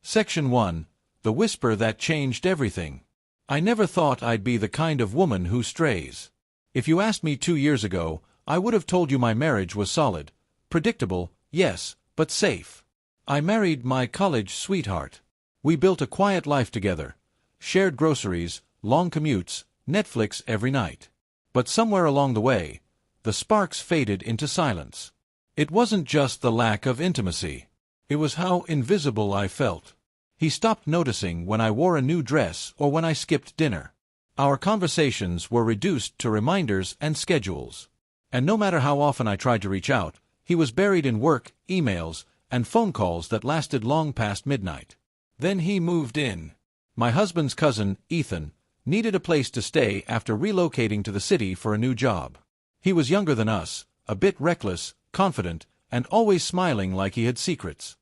Section 1. The Whisper That Changed Everything. I never thought I'd be the kind of woman who strays. If you asked me 2 years ago, I would have told you my marriage was solid. Predictable, yes, but safe. I married my college sweetheart. We built a quiet life together. Shared groceries, long commutes, Netflix every night. But somewhere along the way, the sparks faded into silence. It wasn't just the lack of intimacy. It was how invisible I felt. He stopped noticing when I wore a new dress or when I skipped dinner. Our conversations were reduced to reminders and schedules. And no matter how often I tried to reach out, he was buried in work, emails, and phone calls that lasted long past midnight. Then he moved in. My husband's cousin, Ethan, needed a place to stay after relocating to the city for a new job. He was younger than us, a bit reckless, confident, and always smiling like he had secrets.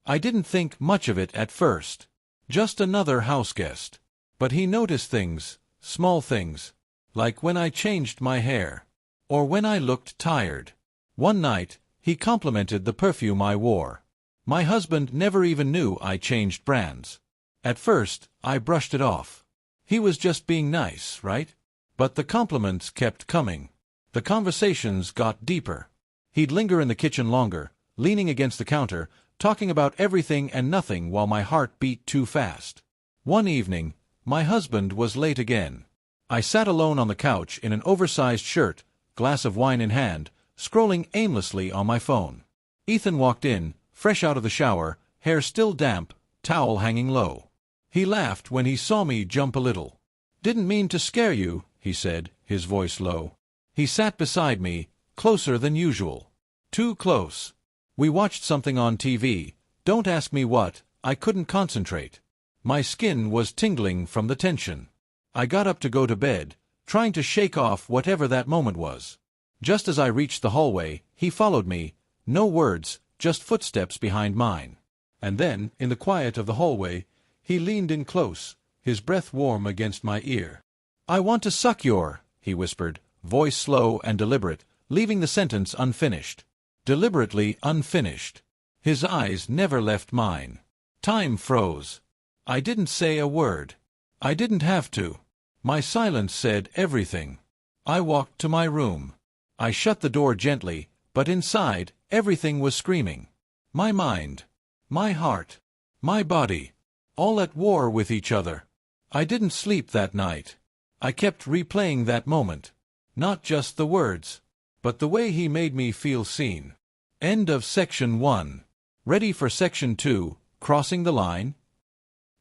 I didn't think much of it at first. Just another houseguest. But he noticed things, small things, like when I changed my hair, or when I looked tired. One night, he complimented the perfume I wore. My husband never even knew I changed brands. At first, I brushed it off. He was just being nice, right? But the compliments kept coming. The conversations got deeper. He'd linger in the kitchen longer, leaning against the counter, talking about everything and nothing while my heart beat too fast. One evening, my husband was late again. I sat alone on the couch in an oversized shirt, glass of wine in hand, scrolling aimlessly on my phone. Ethan walked in, fresh out of the shower, hair still damp, towel hanging low. He laughed when he saw me jump a little. "Didn't mean to scare you," he said, his voice low. He sat beside me, closer than usual. Too close. We watched something on TV. Don't ask me what, I couldn't concentrate. My skin was tingling from the tension. I got up to go to bed, trying to shake off whatever that moment was. Just as I reached the hallway, he followed me, no words, just footsteps behind mine. And then, in the quiet of the hallway, he leaned in close, his breath warm against my ear. "I want to suck your," he whispered, voice slow and deliberate, leaving the sentence unfinished. Deliberately unfinished. His eyes never left mine. Time froze. I didn't say a word. I didn't have to. My silence said everything. I walked to my room. I shut the door gently, but inside, everything was screaming. My mind, my heart, my body, all at war with each other. I didn't sleep that night. I kept replaying that moment. Not just the words, but the way he made me feel seen. End of Section 1. Ready for Section 2, Crossing the Line?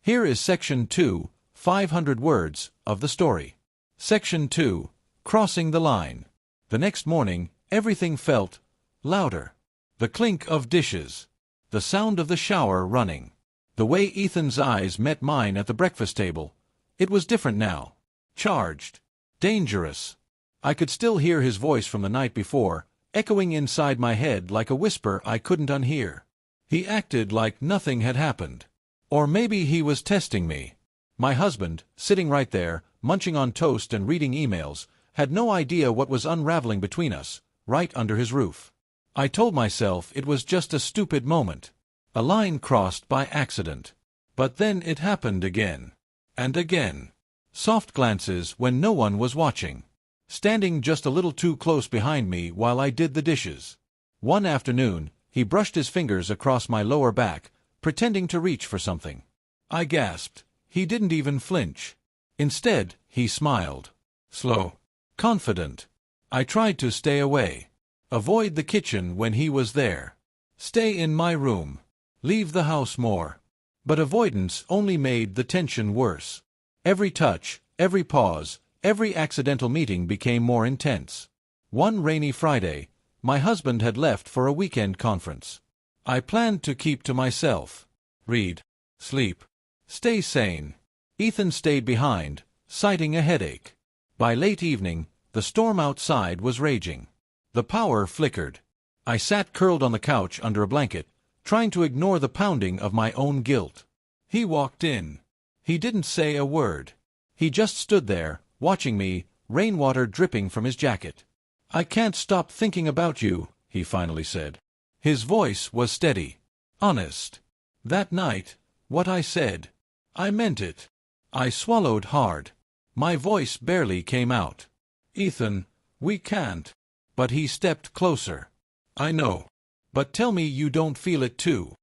Here is Section 2, 500 words, of the story. Section 2, Crossing the Line. The next morning, everything felt louder. The clink of dishes. The sound of the shower running. The way Ethan's eyes met mine at the breakfast table. It was different now. Charged. Dangerous. I could still hear his voice from the night before, echoing inside my head like a whisper I couldn't unhear. He acted like nothing had happened. Or maybe he was testing me. My husband, sitting right there, munching on toast and reading emails, had no idea what was unraveling between us, right under his roof. I told myself it was just a stupid moment. A line crossed by accident. But then it happened again. And again. Soft glances when no one was watching. Standing just a little too close behind me while I did the dishes. One afternoon, he brushed his fingers across my lower back, pretending to reach for something. I gasped. He didn't even flinch. Instead, he smiled. Slow. Confident. I tried to stay away. Avoid the kitchen when he was there. Stay in my room. Leave the house more. But avoidance only made the tension worse. Every touch, every pause, every accidental meeting became more intense. One rainy Friday, my husband had left for a weekend conference. I planned to keep to myself. Read. Sleep. Stay sane. Ethan stayed behind, citing a headache. By late evening, the storm outside was raging. The power flickered. I sat curled on the couch under a blanket, trying to ignore the pounding of my own guilt. He walked in. He didn't say a word. He just stood there, watching me, rainwater dripping from his jacket. "I can't stop thinking about you," he finally said. His voice was steady. Honest. That night, What I said. I meant it. I swallowed hard. My voice barely came out. Ethan, we can't. But he stepped closer. I know. But tell me you don't feel it too.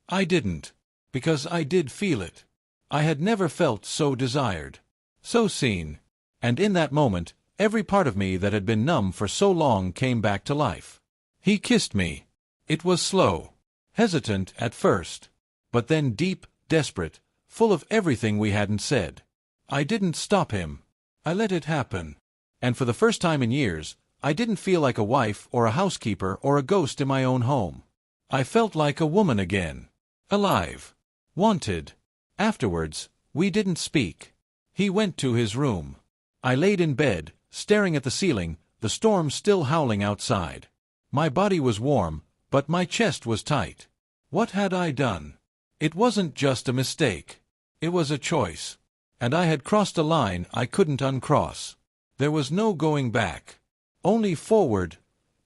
I didn't. Because I did feel it. I had never felt so desired. So seen. And in that moment, every part of me that had been numb for so long came back to life. He kissed me. It was slow. Hesitant at first. But then deep, desperate, full of everything we hadn't said. I didn't stop him. I let it happen. And for the first time in years, I didn't feel like a wife or a housekeeper or a ghost in my own home. I felt like a woman again. Alive. Wanted. Afterwards, we didn't speak. He went to his room. I laid in bed, staring at the ceiling, the storm still howling outside. My body was warm, but my chest was tight. What had I done? It wasn't just a mistake. It was a choice. And I had crossed a line I couldn't uncross. There was no going back. Only forward,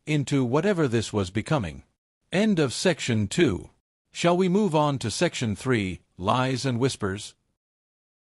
into whatever this was becoming. End of Section 2. Shall we move on to Section 3, Lies and Whispers?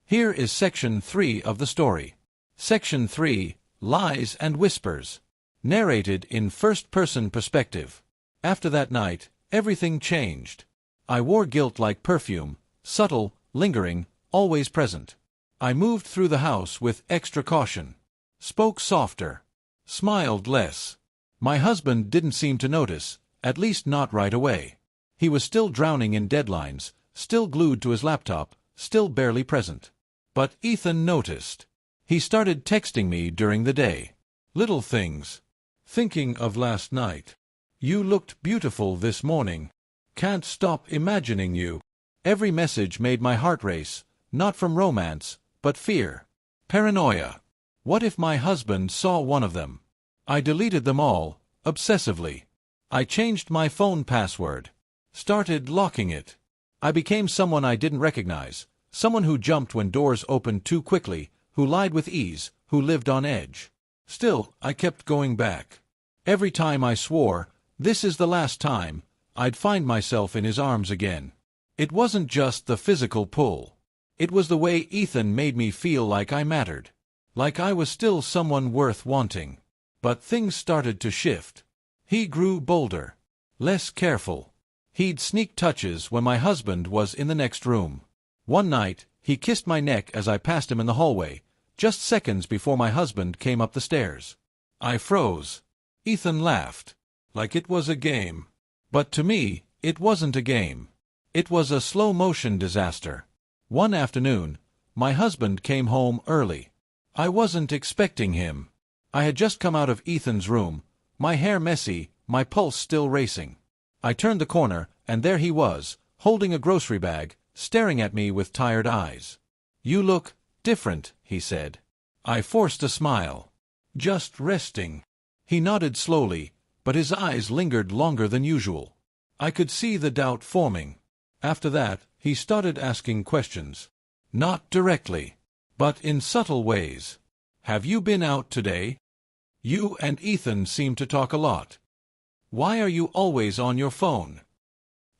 Here is Section 3 of the story. Section 3, Lies and Whispers. Narrated in first-person perspective. After that night, everything changed. I wore guilt like perfume, subtle, lingering, always present. I moved through the house with extra caution. Spoke softer. Smiled less. My husband didn't seem to notice, at least not right away. He was still drowning in deadlines, still glued to his laptop, still barely present. But Ethan noticed. He started texting me during the day. Little things. Thinking of last night. You looked beautiful this morning. Can't stop imagining you. Every message made my heart race, not from romance, but fear. Paranoia. What if my husband saw one of them? I deleted them all, obsessively. I changed my phone password. Started locking it. I became someone I didn't recognize, someone who jumped when doors opened too quickly, who lied with ease, who lived on edge. Still, I kept going back. Every time I swore, this is the last time, I'd find myself in his arms again. It wasn't just the physical pull. It was the way Ethan made me feel like I mattered. Like I was still someone worth wanting. But things started to shift. He grew bolder. Less careful. He'd sneak touches when my husband was in the next room. One night, he kissed my neck as I passed him in the hallway, just seconds before my husband came up the stairs. I froze. Ethan laughed. Like it was a game. But to me, it wasn't a game. It was a slow-motion disaster. One afternoon, my husband came home early. I wasn't expecting him. I had just come out of Ethan's room, my hair messy, my pulse still racing. I turned the corner, and there he was, holding a grocery bag, staring at me with tired eyes. You look different, he said. I forced a smile. Just resting. He nodded slowly, but his eyes lingered longer than usual. I could see the doubt forming. After that, he started asking questions. Not directly, but in subtle ways. Have you been out today? You and Ethan seem to talk a lot. Why are you always on your phone?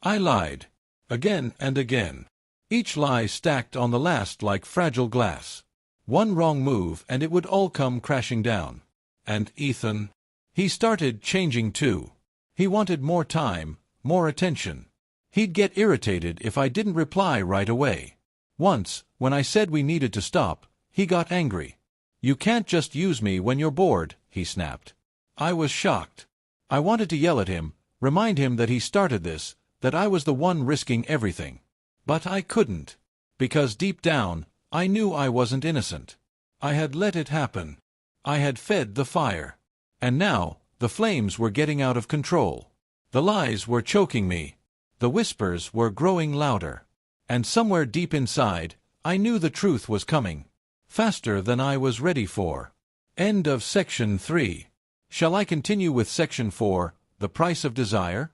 I lied. Again and again. Each lie stacked on the last like fragile glass. One wrong move and it would all come crashing down. And Ethan? He started changing too. He wanted more time, more attention. He'd get irritated if I didn't reply right away. Once, when I said we needed to stop, he got angry. You can't just use me when you're bored, he snapped. I was shocked. I wanted to yell at him, remind him that he started this, that I was the one risking everything. But I couldn't. Because deep down, I knew I wasn't innocent. I had let it happen. I had fed the fire. And now, the flames were getting out of control. The lies were choking me. The whispers were growing louder. And somewhere deep inside, I knew the truth was coming. Faster than I was ready for. End of Section 3. Shall I continue with Section 4, The Price of Desire?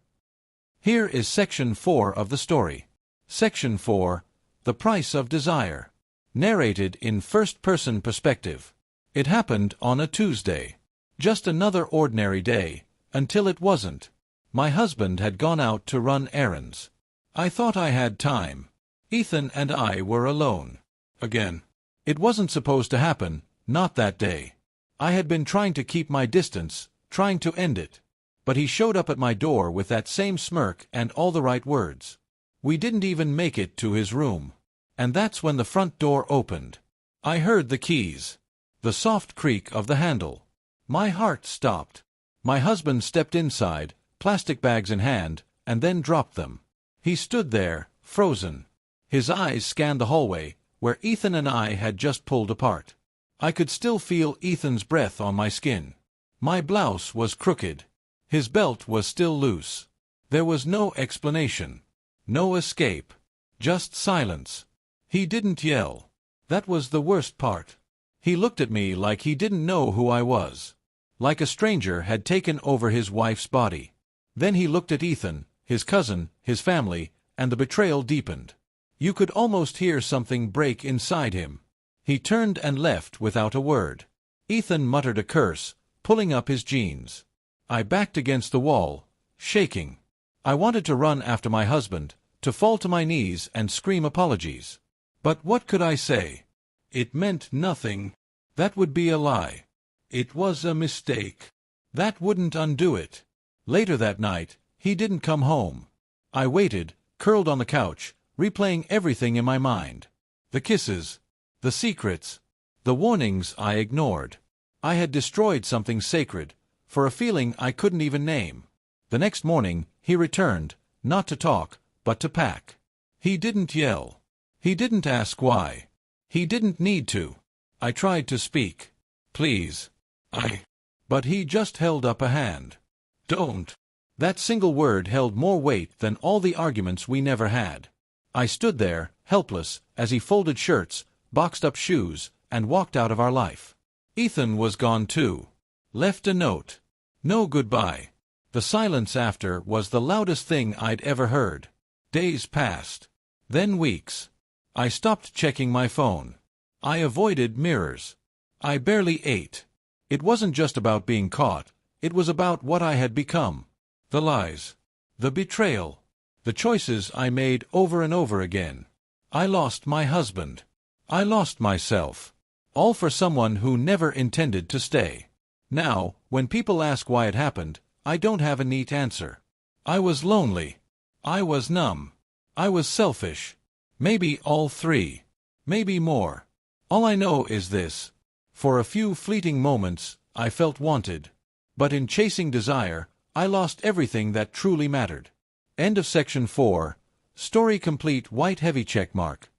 Here is Section 4 of the story. Section 4, The Price of Desire. Narrated in first-person perspective. It happened on a Tuesday. Just another ordinary day, until it wasn't. My husband had gone out to run errands. I thought I had time. Ethan and I were alone. Again. It wasn't supposed to happen, not that day. I had been trying to keep my distance, trying to end it. But he showed up at my door with that same smirk and all the right words. We didn't even make it to his room. And that's when the front door opened. I heard the keys. The soft creak of the handle. My heart stopped. My husband stepped inside, plastic bags in hand, and then dropped them. He stood there, frozen. His eyes scanned the hallway, where Ethan and I had just pulled apart. I could still feel Ethan's breath on my skin. My blouse was crooked. His belt was still loose. There was no explanation. No escape. Just silence. He didn't yell. That was the worst part. He looked at me like he didn't know who I was. Like a stranger had taken over his wife's body. Then he looked at Ethan, his cousin, his family, and the betrayal deepened. You could almost hear something break inside him. He turned and left without a word. Ethan muttered a curse, pulling up his jeans. I backed against the wall, shaking. I wanted to run after my husband, to fall to my knees and scream apologies. But what could I say? It meant nothing. That would be a lie. It was a mistake. That wouldn't undo it. Later that night, he didn't come home. I waited, curled on the couch, replaying everything in my mind. The kisses, the secrets, the warnings I ignored. I had destroyed something sacred, for a feeling I couldn't even name. The next morning, he returned, not to talk, but to pack. He didn't yell. He didn't ask why. He didn't need to. I tried to speak. Please. But he just held up a hand. Don't. That single word held more weight than all the arguments we never had. I stood there, helpless, as he folded shirts, boxed up shoes, and walked out of our life. Ethan was gone too. Left a note. No goodbye. The silence after was the loudest thing I'd ever heard. Days passed. Then weeks. I stopped checking my phone. I avoided mirrors. I barely ate. It wasn't just about being caught. It was about what I had become. The lies. The betrayal. The choices I made over and over again. I lost my husband. I lost myself. All for someone who never intended to stay. Now, when people ask why it happened, I don't have a neat answer. I was lonely. I was numb. I was selfish. Maybe all three. Maybe more. All I know is this. For a few fleeting moments, I felt wanted. But in chasing desire, I lost everything that truly mattered. End of section 4. Story complete. White heavy check mark.